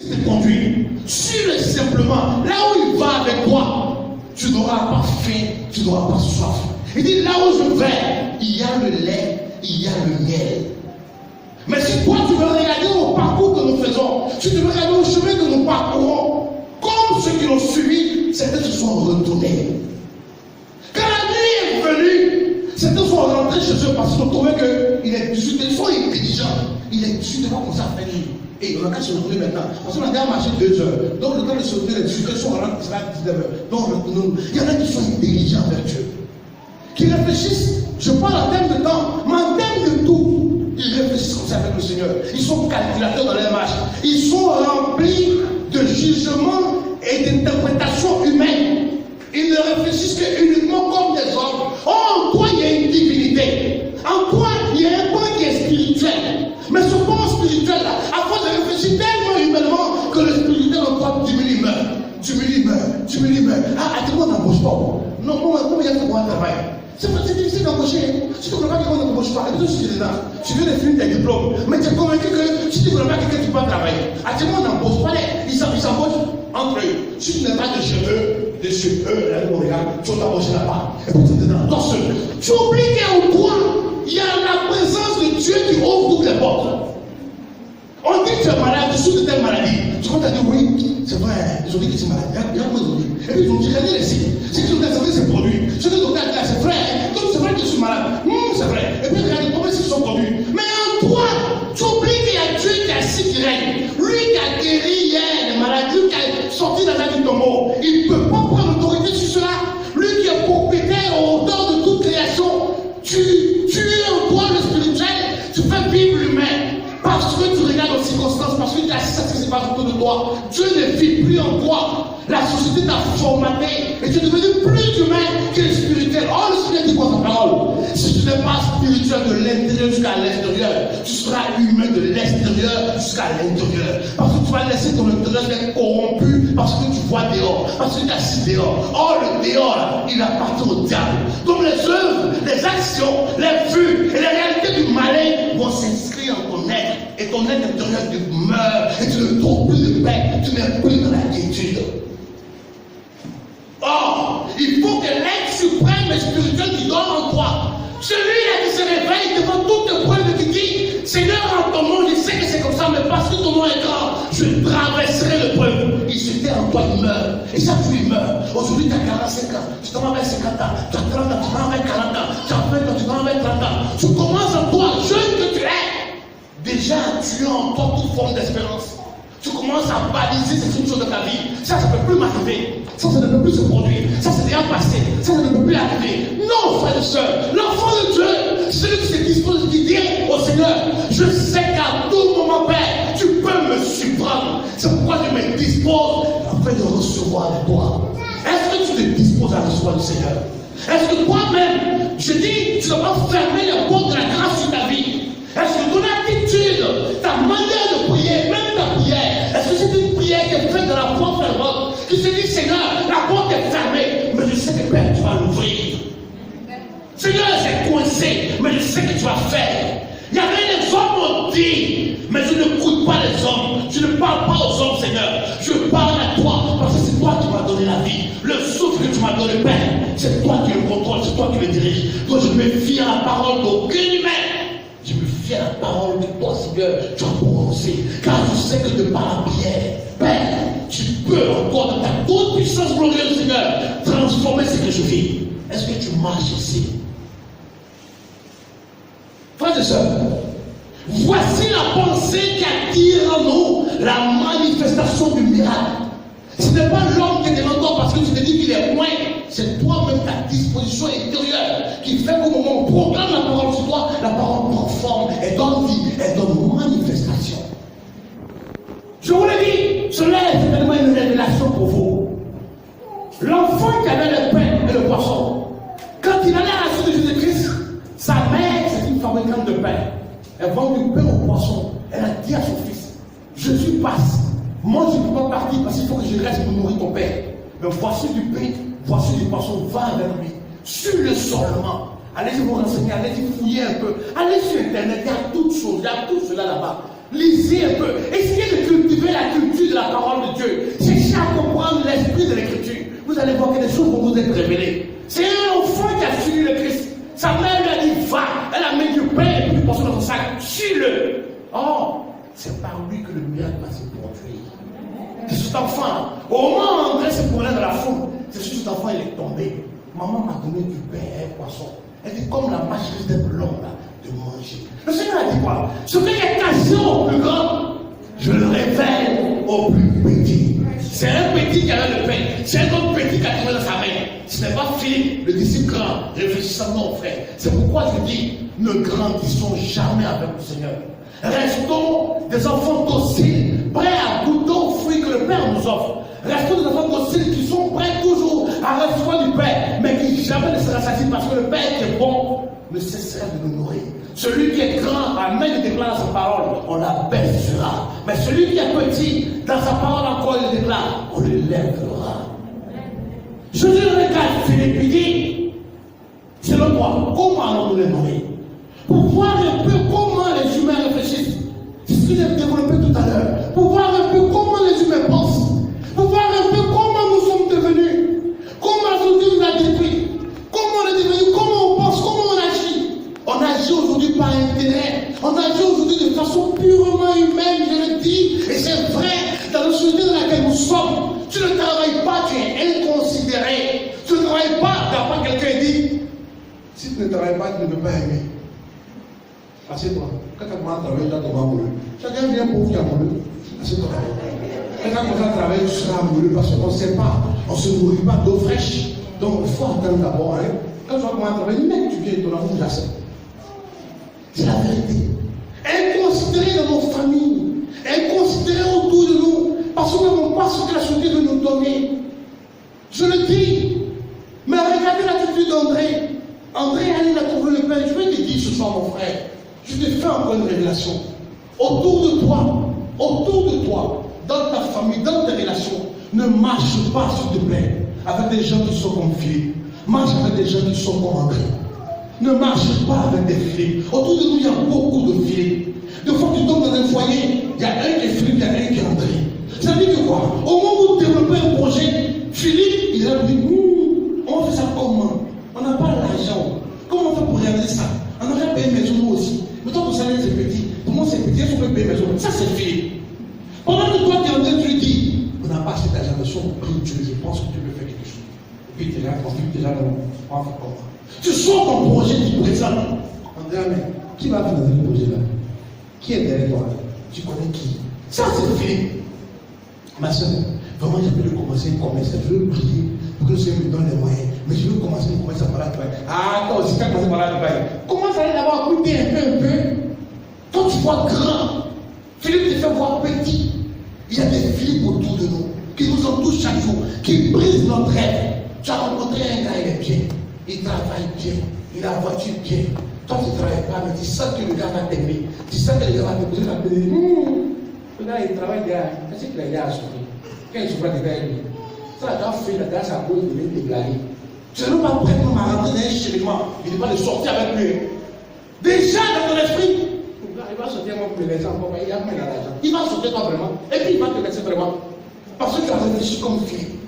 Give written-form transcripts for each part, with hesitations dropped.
te conduit. Suis-le simplement. Là où il va avec toi, tu n'auras pas faim, tu n'auras pas soif. Il dit, là où je vais, il y a le lait, il y a le miel. Mais si toi tu veux regarder au parcours que nous faisons, si tu veux regarder au chemin que nous parcourons, comme ceux qui l'ont suivi, certains se sont retournés. Quand la nuit est venue, certains sont rentrés chez eux parce qu'ils ont trouvé qu'il est 18, ils sont intelligents. Il est 18, comment ça fait nuit. Et on a qu'à se retourner maintenant. Parce qu'on a déjà marché 2 heures. Donc le temps de se retourner, les 18 heures sont rentrés, c'est là 19 heures. Donc il y en a qui sont intelligents vers Dieu. Qui réfléchissent, je parle en termes de temps, mais en termes de tout. Ils réfléchissent comme ça avec le Seigneur. Ils sont calculateurs dans leur marche. Ils sont remplis de jugements et d'interprétations humaines. Ils ne réfléchissent qu'uniquement comme des hommes. Oh, en toi il y a une divinité. En toi il y a un point qui est spirituel. Mais ce point spirituel là, à force de réfléchir tellement humainement que le spirituel en toi diminue, meurt. Ah, tout le monde n'embauche pas. Non, comment il y a fait pour un travail? C'est difficile d'embaucher. Si tu ne connais pas quelqu'un, on n'embauche pas. Et puis tu es dedans. Tu viens de finir tes diplômes. Mais tu es convaincu que si tu ne connais pas quelqu'un, tu peux travailler. Actuellement, on n'embauche pas. Ils s'embauchent entre eux. Si tu n'as pas de cheveux, là, on regarde, tu vas t'embaucher là-bas. Et puis tu es dedans. Toi seul. Tu oublies qu'en toi, il y a la présence de Dieu qui ouvre toutes les portes. On dit que tu es malade, tu souffres de telle maladie. Tu comptes à dire oui, c'est vrai, ils ont dit que tu es malade. Regarde moi ils ont dit. Et puis ils ont dit, regardez les signes. C'est qu'ils ont dit, c'est produit. Ce que docteur a dit, c'est vrai. Donc c'est vrai que je suis malade. C'est vrai. Et puis regardez comment ils sont produits. Mais en toi, tu oublies qu'il y a Dieu qui a assis qui règne. Lui qui a guéri hier les maladies, lui qui a sorti dans la vie de tombeau. Il ne peut pas prendre l'autorité sur cela. Lui qui est propriétaire au hauteur de toute création. Tu es en toi le spirituel, tu fais vivre l'humain. Parce que tu regardes aux circonstances, parce que tu assistes à ce qui se passe autour de toi. Dieu ne vit plus en toi. La société t'a formaté et tu es devenu plus humain que spirituel. Oh, le Seigneur dit quoi sa parole? Si tu n'es pas spirituel de l'intérieur jusqu'à l'extérieur, tu seras humain de l'extérieur jusqu'à l'intérieur. Parce que tu vas laisser ton intérieur être corrompu parce que tu vois dehors, parce que tu es assis dehors. Oh, le dehors, là, il appartient au diable. Donc les œuvres, les actions, les vues et les réalités du malin vont s'inscrire en ton être. Et ton être intérieur meurt et tu ne trouves plus de paix, tu n'es plus dans la quiétude. Or, il faut que l'être suprême et spirituel qui donne en toi, celui-là qui se réveille devant toutes les preuves et qui dit, Seigneur, en ton nom, je sais que c'est comme ça, mais parce que ton nom est grand, je traverserai le preuve. Il se fait en toi, il meurt. Et chaque fois, il meurt. Aujourd'hui, tu as 45 ans, tu t'en vas vers 50 ans, tu as 30 ans, tu t'en vas vers 40 ans, tu as 20 ans, tu t'en vas vers 30 ans. Tu commences en toi, jeune que tu es. Déjà, tu as en toi toute forme d'espérance. Tu commences à baliser cette chose de ta vie. Ça ne peut plus m'arriver. Ça ne peut plus se produire. Ça, c'est déjà passé. Ça ne peut plus arriver. Non, frères et sœurs. L'enfant de Dieu, celui qui se dispose, qui dit au Seigneur, je sais qu'à tout moment, Père, tu peux me surprendre. C'est pourquoi je me dispose afin de recevoir de toi. Est-ce que tu te disposes à recevoir du Seigneur? Est-ce que toi-même, je dis, tu ne dois pas fermer les portes de la grâce sur ta vie? Est-ce que ton attitude, ta manière de prier, même ta prière, est-ce que c'est une prière qui est faite dans la foi fervente, qui se dit, Seigneur, la porte est fermée, mais je sais que Père, tu vas l'ouvrir. Seigneur, c'est coincé, mais je sais que tu vas faire. Il y avait des hommes ont dit, mais je n'écoute pas les hommes, je ne parle pas aux hommes, Seigneur, je parle à toi, parce que c'est toi qui m'as donné la vie. Le souffle que tu m'as donné, Père, c'est toi qui le contrôles, c'est toi qui le diriges. Donc je me fie à la parole d'aucun humain. Je me fie à la parole de toi, Seigneur, tu as prononcé. Car je sais que de par la prière, Père, tu peux encore, dans ta toute puissance glorieuse, Seigneur, transformer ce que je vis. Est-ce que tu marches ici? Frères et sœurs, voici la pensée qui attire en nous la manifestation du miracle. Ce n'est pas l'homme qui est devant toi parce que tu te dis qu'il est loin. C'est toi-même ta disposition intérieure qui fait qu'au moment où on proclame la parole sur toi, la parole prend forme, elle donne vie, elle donne manifestation. Je vous l'ai dit, cela est certainement une révélation pour vous. L'enfant qui avait le pain et le poisson, quand il allait à la suite de Jésus-Christ, sa mère, c'est une fabricante de pain. Elle vend du pain au poisson. Elle a dit à son fils, Jésus passe. Moi, je ne peux pas partir parce qu'il faut que je reste pour nourrir ton père. Mais voici du pain, voici du poisson, va avec lui. Sur le seulement. Allez-y vous renseigner, allez-y fouiller un peu. Allez sur Internet, il y a toutes choses, il y a tout cela là-bas. Lisez un peu. Essayez de cultiver la culture de la aujourd'hui. Que cet enfant, au moment où André se promenait dans la foule, c'est sûr que cet enfant il est tombé. Maman m'a donné du pain et un poisson. Elle dit comme la marche risque d'être longue là, de manger. Le Seigneur a dit quoi? Ce qui est caché au plus grand, je le révèle au plus petit. C'est un petit qui avait le pain, c'est un autre petit qui a trouvé dans sa main. Ce n'est pas Philippe, le disciple grand, réfléchissant, non frère. C'est pourquoi je dis, ne grandissons jamais avec le Seigneur. Restons des enfants dociles, prêts à goûter aux fruits que le Père nous offre. Restons des enfants dociles qui sont prêts toujours à recevoir du Père, mais qui jamais ne se rassasient parce que le Père qui est bon ne cessera de nous nourrir. Celui qui est grand, amen, il déclare sa parole, on l'abaissera. Mais celui qui est petit, dans sa parole encore, il déclare, on l'élèvera. Jésus regarde Philippe, il dit, c'est le moi, comment allons-nous les nourrir? Pour voir un peu comment les humains réfléchissent. C'est ce que j'ai développé tout à l'heure. Pour voir un peu comment les humains pensent. Pour voir un peu comment nous sommes devenus. Comment la société nous a détruits. Comment on est devenu, comment on pense, comment on agit. On agit aujourd'hui par intérêt. On agit aujourd'hui de façon purement humaine, je le dis. Et c'est vrai, dans la société dans laquelle nous sommes. Tu ne travailles pas, tu es inconsidéré. Tu ne travailles pas, d'après quelqu'un dit, si tu ne travailles pas, tu ne peux pas aimer. Assieds-toi. Quand tu commences à travailler, tu vas amoureux. Chacun vient pour vous amoureux. Assieds-toi. Quand tu commences à travailler, tu seras amoureux parce qu'on ne sait pas. On ne se nourrit pas d'eau fraîche. Donc il faut attendre d'abord. Hein. Quand tu vas commencer à travailler, même tu viens, ton amour j'accepte. C'est la vérité. Inconsidéré dans nos familles. Inconsidéré autour de nous. Parce que nous n'avons pas ce que la société veut nous donner. Je le dis. Mais regardez l'attitude d'André. André, il a trouvé le pain. Je vais te dire ce soir, mon frère. Je te fais encore une révélation. Autour de toi, dans ta famille, dans tes relations, ne marche pas, s'il te plaît, avec des gens qui sont comme Philippe. Marche avec des gens qui sont comme André. Ne marche pas avec des Philippe. Autour de nous, il y a beaucoup de Philippe. Des fois, tu tombes dans un foyer, il y a un qui est Philippe, il y a un qui est André. Ça veut dire quoi? Au moment où vous développez un projet, Philippe, il a dit, on fait ça comment? On n'a pas l'argent. Comment on fait pour réaliser ça? On aurait payé une maison nous aussi. Mais toi, ton salaire c'est petit. Tout le monde c'est petit, il faut payer une maison. Ça c'est Philippe. Pendant que toi tu es en train de lui dire, on n'a pas assez d'argent, mais si on prie Dieu, je pense que tu peux faire quelque chose. Et puis tu es là, déjà dans le tu sors ton projet du présent. On dit, mais qui va financer le projet là? Qui est derrière toi? Tu connais qui? Ça c'est Philippe. Ma soeur, vraiment j'ai pu commencer un commerce. Je veux prier pour que le Seigneur me donne les moyens. Mais je veux commencer un commerce par là. Ah, toi aussi, tu as commencé par là. Commence à aller d'abord goûter un peu. Quand tu vois grand, Philippe te fait voir petit. Il y a des Philippe autour de nous qui nous entourent chaque jour, qui brisent notre rêve. Tu as rencontré un gars, il est bien. Il travaille bien. Il a la voiture bien. Toi, tu ne travailles pas, mais tu sens que le gars va t'aimer. Tu sens que le gars va te dire, le gars, il travaille derrière. Qu'est-ce qu'il a déjà à souffrir? Quand il souffre derrière lui, ça a fait la grâce à cause de l'intégration. Je ne veux pas prendre ma rentrée d'un cheminement. Il n'est pas de sortir avec lui. Déjà dans ton esprit, il va sortir moi pour les enfants. Il a mis l'argent. Il va sortir toi vraiment. Et puis il va te laisser vraiment. Parce que tu as réfléchi comme Philippe.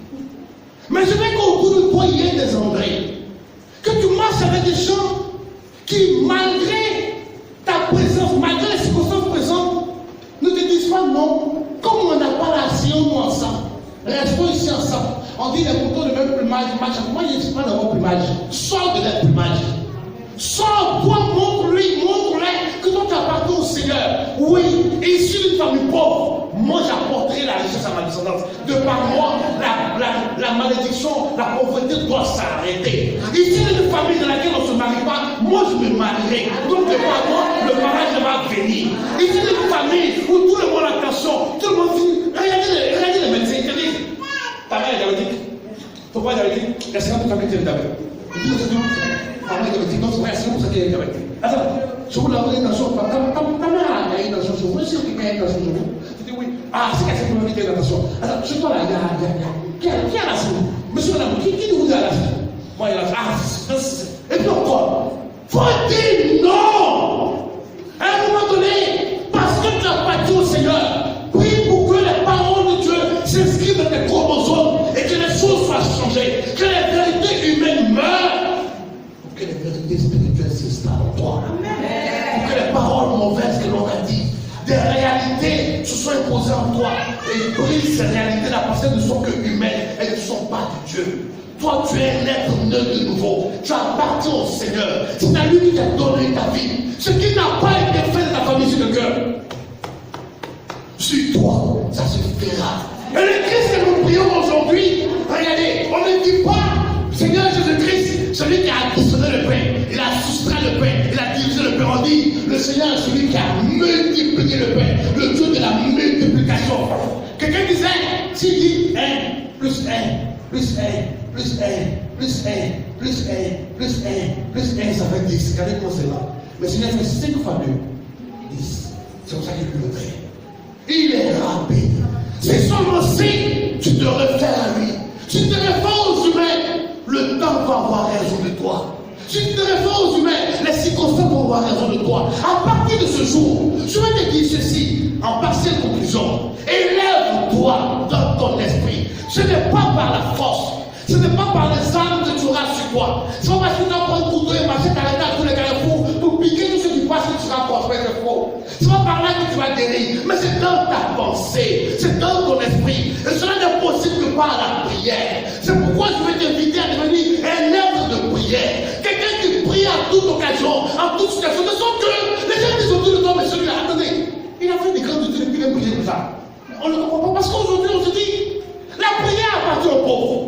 Mais je veux qu'au bout de toi, il y ait des André. Que tu marches avec des gens qui, malgré ta présence, malgré les circonstances présentes, ne te disent pas non. Comme on n'a pas la science, nous ensemble. Restons ici ensemble. On dit les moutons de même plumage. Moi, je ne suis pas dans mon plumage. Sors de leur plumage. Sors, toi, montre-lui que toi tu appartiens au Seigneur. Oui, issu d'une famille pauvre, moi j'apporterai la richesse à ma descendance. De par moi, la malédiction, la pauvreté doit s'arrêter. Ici d'une famille dans laquelle on ne se marie pas, moi je me marierai. Donc de par moi, le mariage va venir. Ici d'une famille où tout le monde a attention, tout le monde dit, regardez les médecins, ils te disent, ta mère est diabétique, ton père est diabétique, est-ce que tu famille est diabétique? Ta mère est diabétique, donc c'est pour ça qu'elle est diabétique. Attends, je vous l'avais dans son ta mère a une dans son cheveu, c'est qui a une dans son cheveu. Tu dis oui, ah, c'est qu'elle s'est promis qu'elle est dans son. Alors, je toi là, qui a la fille? Monsieur madame, qui vous a la fille? Moi, il a fait, et puis encore, faut dire non! À un moment donné, parce que tu as battu au Seigneur, prie pour que les paroles de Dieu s'inscrivent dans tes chromosomes et que les choses soient changées, que les vérités humaines meurent, pour que les vérités spirituelles s'installent en toi. Pour que les paroles mauvaises que l'on a dit, des réalités se soient imposées posées en toi et brise ces réalités-là parce qu'elles ne sont que humaines, elles ne sont pas de Dieu. Toi, tu es un être né de nouveau. Tu appartiens au Seigneur. C'est à lui qui t'a donné ta vie. Ce qui n'a pas été fait de ta famille sur le cœur, sur toi, ça se fera. Et le Christ que nous prions aujourd'hui, regardez, on ne dit pas Seigneur Jésus-Christ, celui qui a additionné le pain, il a soustrait le pain, il a divisé le pain. On dit le Seigneur est celui qui a multiplié le pain, le Dieu de la multiplication. Quelqu'un disait, s'il dit 1 plus 1 plus 1 plus 1 plus 1 plus 1 plus 1 plus 1, ça fait 10. Regardez comment c'est là. Mais Seigneur fait 5 fois 2, 10. C'est comme ça qu'il peut le faire. Il est rapide. C'est seulement si tu te réfères à lui. Si tu te réfères aux humains, le temps va avoir raison de toi. Si tu te réfères aux humains, les circonstances vont avoir raison de toi. À partir de ce jour, je vais te dire ceci en partielle conclusion. Élève-toi dans ton esprit. Ce n'est pas par la force. Ce n'est pas par les armes que tu auras sur toi. C'est pas parce que tu vas prendre un couteau et marcher t'arrêter à tous les carrefours pour piquer tout ce qui passe que tu seras prospère, c'est faux. C'est pas par là que tu vas guérir, mais c'est dans ta pensée, c'est dans ton esprit. Et cela n'est possible que par la prière. C'est pourquoi je vais t'inviter à devenir un être de prière. Quelqu'un qui prie à toute occasion, en toute situation, de sorte que les gens disent autour de toi, mais celui-là, attendez, il a fait des grandes études et puis il a prié comme ça. On ne le comprend pas parce qu'aujourd'hui on se dit, la prière appartient aux pauvres.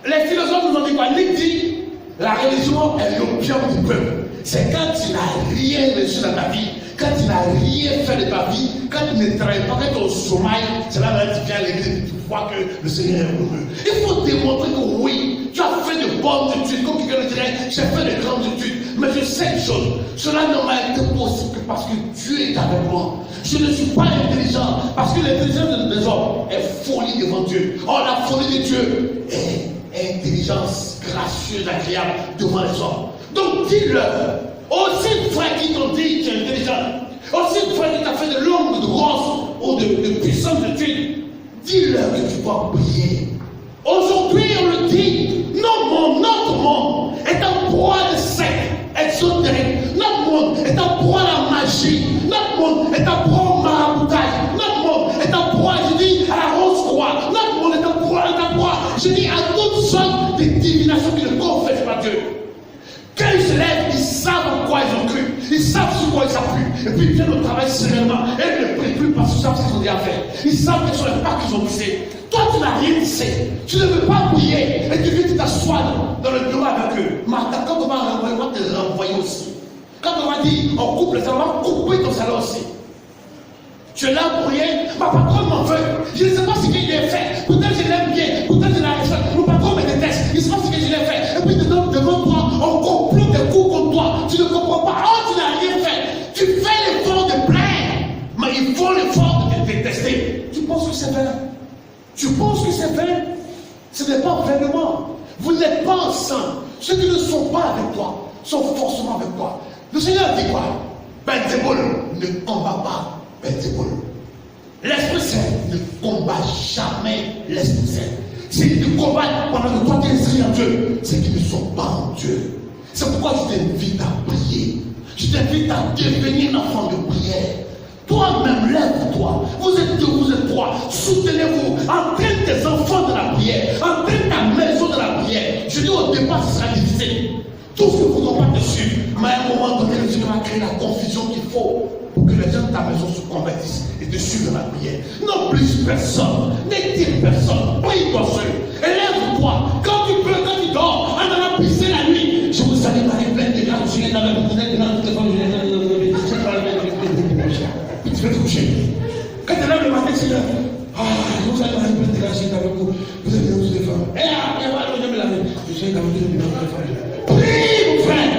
Les philosophes nous ont dit quoi? Nick dit, la religion est l'opium du peuple. C'est quand tu n'as rien reçu dans ta vie, quand tu n'as rien fait de ta vie, quand tu ne travailles pas, quand tu es au chômage, c'est là que tu viens à l'église et tu vois que le Seigneur est heureux. Il faut démontrer que oui, tu as fait de bonnes études, comme quelqu'un le dirait, j'ai fait de grandes études, mais je sais une chose, cela ne m'a été possible que parce que Dieu est avec moi. Je ne suis pas intelligent, parce que l'intelligence des hommes est folie devant Dieu. Or, la folie de Dieu est intelligence gracieuse, agréable devant les hommes. Donc dis-leur, aussi une fois qu'ils t'ont dit que tu es intelligent, aussi une fois qu'ils t'ont fait de longues, de grosses ou de puissantes études, dis-leur que tu dois prier. Aujourd'hui, on le dit, notre monde est en proie de sectes exotériques. Notre monde est en proie à la magie. Notre monde est en proie au maraboutage. Notre monde est en proie, je dis, à la rose-croix. Notre monde est en proie, je dis, à toutes sortes de divinations qui ne confessent pas Dieu. Quand ils se lèvent, ils savent en quoi ils ont cru. Ils savent sur quoi ils s'appuient. Et puis ils viennent au travail sereinement. Et ils ne prient plus parce qu'ils savent ce qu'ils ont dit à faire. Ils savent quels sont les pas qu'ils ont poussés. Toi, tu n'as rien dit. Tu ne veux pas prier. Et tu viens t'asseoir dans le bureau avec eux. Martha, quand on va renvoyer, on va te renvoyer aussi. Quand on va dire, on coupe les salons, on va couper ton salon aussi. Tu es là pour prier, ma patronne m'en veut. Je ne sais pas ce qu'il a fait. Peut-être je l'aime bien, peut-être je l'ai fait. Mon patron me déteste. Il ne sait pas ce que je l'ai fait. Et puis devant toi, on complot des coups contre toi. Tu ne comprends pas. Oh, tu n'as rien fait. Tu fais l'effort de plaindre, mais ils font l'effort de te détester. Tu penses que c'est vrai? Tu penses que c'est vrai? Ce n'est pas vraiment. Vous n'êtes pas ensemble. Ceux qui ne sont pas avec toi sont forcément avec toi. Le Seigneur dit quoi? Belzébul ne combat pas. L'Esprit Saint ne combat jamais l'Esprit Saint. S'ils te combattent pendant que toi tu es inscrit en Dieu, c'est qu'ils ne sont pas en Dieu. C'est pourquoi je t'invite à prier. Je t'invite à devenir un enfant de prière. Toi-même, lève-toi. Vous êtes deux, vous êtes trois. Soutenez-vous. Entraîne tes enfants dans la prière. Entraîne ta maison dans la prière. Je dis au départ, ce sera difficile. Tout ce que vous n'avez pas dessus. Mais à un moment donné, le Seigneur va créer la confusion qu'il faut pour que les gens de ta maison se convertissent et te suivent dans la prière. Non plus personne, n'étire personne, prie-toi seul, élève-toi. Quand tu peux, quand tu dors, en allant pisser la nuit, je vous salue Marie pleine de grâce, je suis dans la maison, tu vas te coucher. Quand tu es là le matin, c'est là. Ah, je vous salue Marie pleine de grâce, je suis avec vous. Vous êtes tous les femmes. Et là, je vais la main. Je suis avec vous. Prie, mon frère.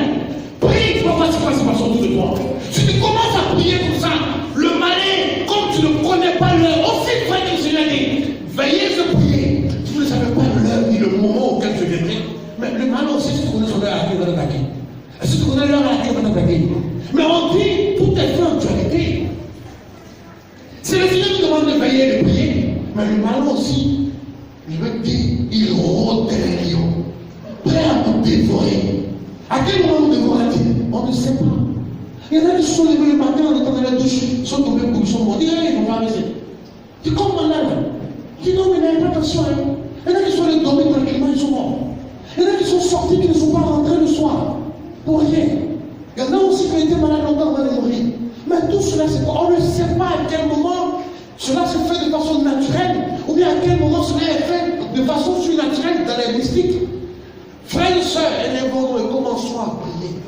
Prie, tu vas voir ce qui va se passer autour de toi. Si tu commences à prier pour ça, le malin, comme tu ne connais pas l'heure, aussi vrai que le Seigneur dit, veillez à prier. Vous ne savez pas l'heure ni le moment auquel je viendrai. Mais le malin aussi, si tu connais son heure à laquelle il va t'attaquer. Si tu connais l'heure à laquelle il va t'attaquer. Mais on dit, tout est fait en dualité. C'est le Seigneur qui demande de veiller et de prier. Mais le malin aussi, il veut dire, il rôde les lions, prêt à nous dévorer. À quel moment nous devons dire? On ne sait pas. Il y en a qui se sont levés le matin en étant dans la douche, ils sont tombés pour ils sont morts. Ils vont pas baiser. Tu es comme malade. Tu dis non, mais n'avez pas attention. Il y en a qui sont allés dormir tranquillement, ils sont morts. Il y en a qui sont sortis, qui ne sont pas rentrés le soir. Pour rien. Il y en a aussi qui ont été malades longtemps avant de mourir. Mais tout cela, c'est quoi? On ne sait pas à quel moment cela se fait de façon naturelle, ou bien à quel moment cela est fait de façon surnaturelle dans les mystiques. Frères et sœurs, élèvons-nous et commençons à prier.